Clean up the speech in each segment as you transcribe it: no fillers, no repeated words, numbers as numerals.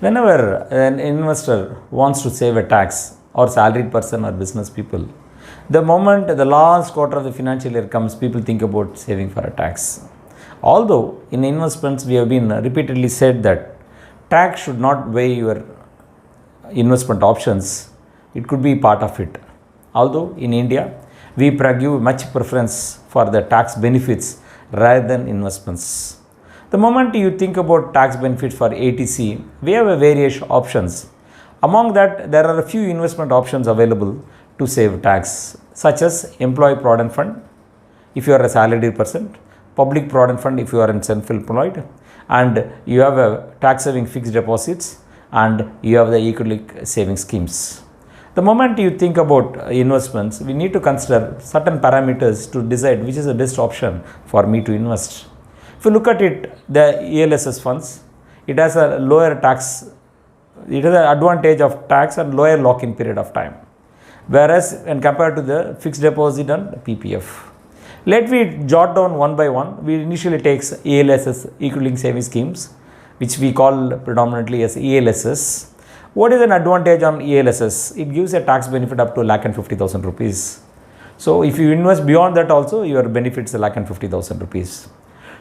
Whenever an investor wants to save a tax, or salaried person or business people, the moment the last quarter of the financial year comes, people think about saving for a tax. Although in investments we have been repeatedly said that tax should not weigh your investment options, it could be part of it. Although in India we give much preference for the tax benefits rather than investments. The moment you think about tax benefits for ATC, we have a various options. Among that, there are a few investment options available to save tax, such as employee provident fund if you are a salaried person, public provident fund if you are in self-employed, and you have a tax saving fixed deposits, and you have the equity saving schemes. The moment you think about investments, we need to consider certain parameters to decide which is the best option for me to invest. If you look at it, the ELSS funds, it has a lower tax, it has an advantage of tax and lower lock-in period of time. Whereas when compared to the fixed deposit and PPF. Let me jot down one by one. We initially take ELSS, equity saving schemes, which we call predominantly as ELSS. What is an advantage on ELSS? It gives a tax benefit up to ₹1,50,000. So if you invest beyond that also, your benefits are ₹1,50,000.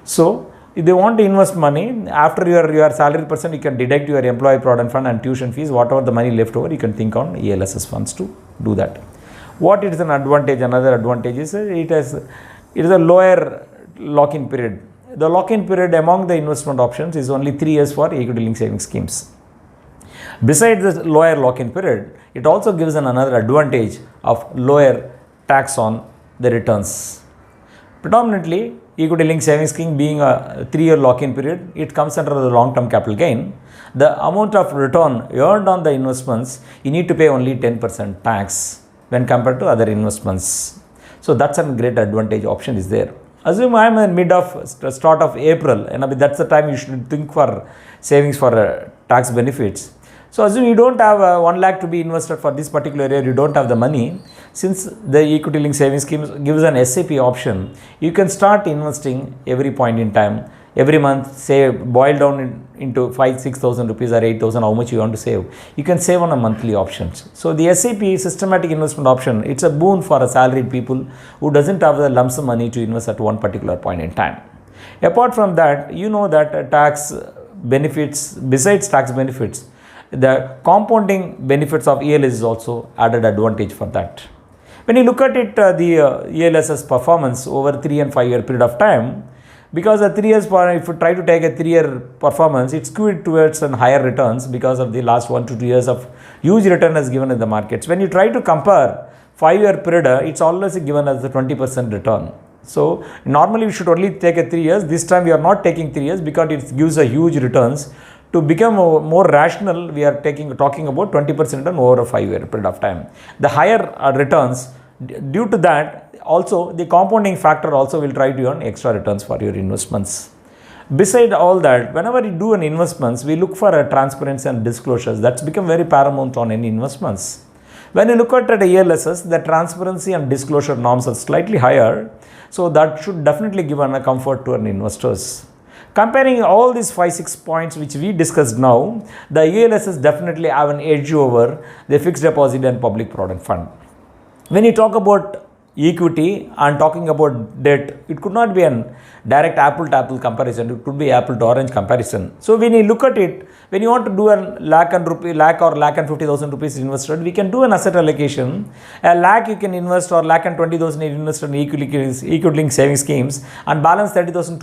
So if they want to invest money, after your salary person, you can deduct your employee provident fund and tuition fees, whatever the money left over, you can think on ELSS funds to do that. What is an advantage? Another advantage is it is a lower lock-in period. The lock-in period among the investment options is only 3 years for equity-linked savings schemes. Besides the lower lock-in period, it also gives another advantage of lower tax on the returns. Predominantly, equity-linked savings scheme being a 3-year lock-in period, it comes under the long-term capital gain. The amount of return earned on the investments, you need to pay only 10% tax when compared to other investments. So that's a great advantage option is there. Assume I am in mid of start of April, and that's the time you should think for savings for tax benefits. So assume you don't have 1 lakh to be invested for this particular year, you don't have the money. Since the equity linked savings scheme gives an SAP option, you can start investing every point in time. Every month, say, boil down into 5,000-6,000 rupees or 8,000, how much you want to save. You can save on a monthly options. So the SAP systematic investment option, it's a boon for a salaried people who doesn't have the lump sum money to invest at one particular point in time. Apart from that, you know that tax benefits, besides tax benefits, the compounding benefits of ELSS is also added advantage for that. When you look at it, the ELSS performance over 3 and 5 year period of time, because a 3 years, if you try to take a 3-year performance, it's skewed towards higher returns because of the last 1 to 2 years of huge return as given in the markets. When you try to compare 5-year period, it's always given as a 20% return. So normally we should only take a 3 years. This time we are not taking 3 years because it gives a huge returns. To become more rational, we are talking about 20% return over a 5-year period of time. The higher returns, due to that, also the compounding factor also will try to earn extra returns for your investments. Beside all that, whenever you do an investments, we look for a transparency and disclosures. That's become very paramount on any investments. When you look at the ELSS, the transparency and disclosure norms are slightly higher. So that should definitely give a comfort to an investors. Comparing all these 5-6 points which we discussed now, the ELSS definitely have an edge over the fixed deposit and public provident fund. When you talk about equity and talking about debt, it could not be a direct apple to apple comparison, it could be apple to orange comparison. So when you look at it, when you want to do a lakh or lakh and 50,000 rupees invested, we can do an asset allocation. A lakh you can invest or lakh and 20,000 you invest in equity linked saving schemes and balance 30,000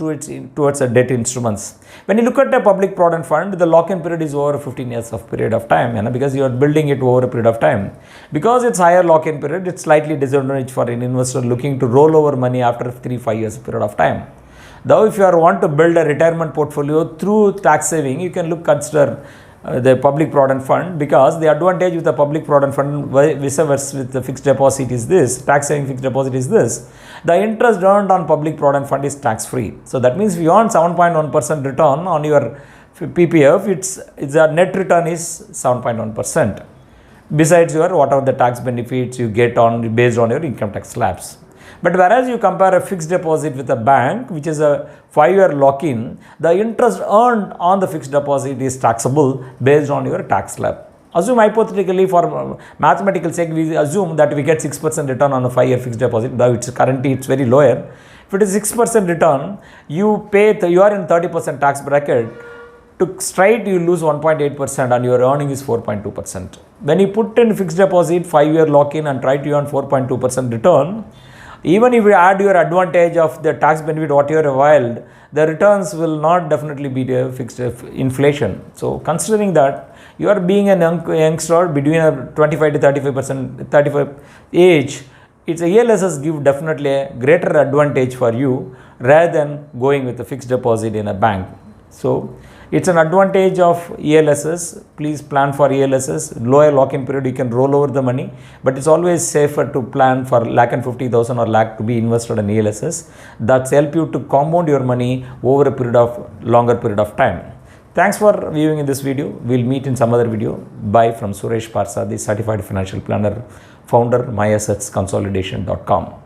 towards a debt instruments. When you look at the public provident fund, the lock-in period is over 15 years of period of time, because you are building it over a period of time. Because it's higher lock-in period, it's slightly disadvantage for an investor looking to roll over money after 3-5 years period of time. Though if you want to build a retirement portfolio through tax saving, you can consider the public provident fund, because the advantage with the public provident fund vice versa with the fixed deposit is this, tax saving fixed deposit is this. The interest earned on public provident fund is tax free. So that means if you earn 7.1% return on your PPF, it's a net return is 7.1%. Besides your whatever the tax benefits you get on based on your income tax slabs. But whereas you compare a fixed deposit with a bank, which is a 5-year lock-in, the interest earned on the fixed deposit is taxable based on your tax slab. Assume hypothetically, for mathematical sake, we assume that we get 6% return on a 5-year fixed deposit. Though it's currently it's very lower. If it is 6% return, you are in 30% tax bracket. To straight, you lose 1.8% and your earning is 4.2%. When you put in fixed deposit, 5-year lock-in and try to earn 4.2% return, even if you add your advantage of the tax benefit what you have availed, the returns will not definitely beat a fixed inflation. So considering that, you are being a youngster between a 25 to 35% age, it's a ELSS give definitely a greater advantage for you rather than going with a fixed deposit in a bank. So it's an advantage of ELSS. Please plan for ELSS. Lower lock-in period, you can roll over the money, but it's always safer to plan for $150,000 or lakh to be invested in ELSS. That's help you to compound your money over a longer period of time. Thanks for viewing in this video. We'll meet in some other video. Bye from Suresh Parsadi, Certified Financial Planner, founder, myassetsconsolidation.com.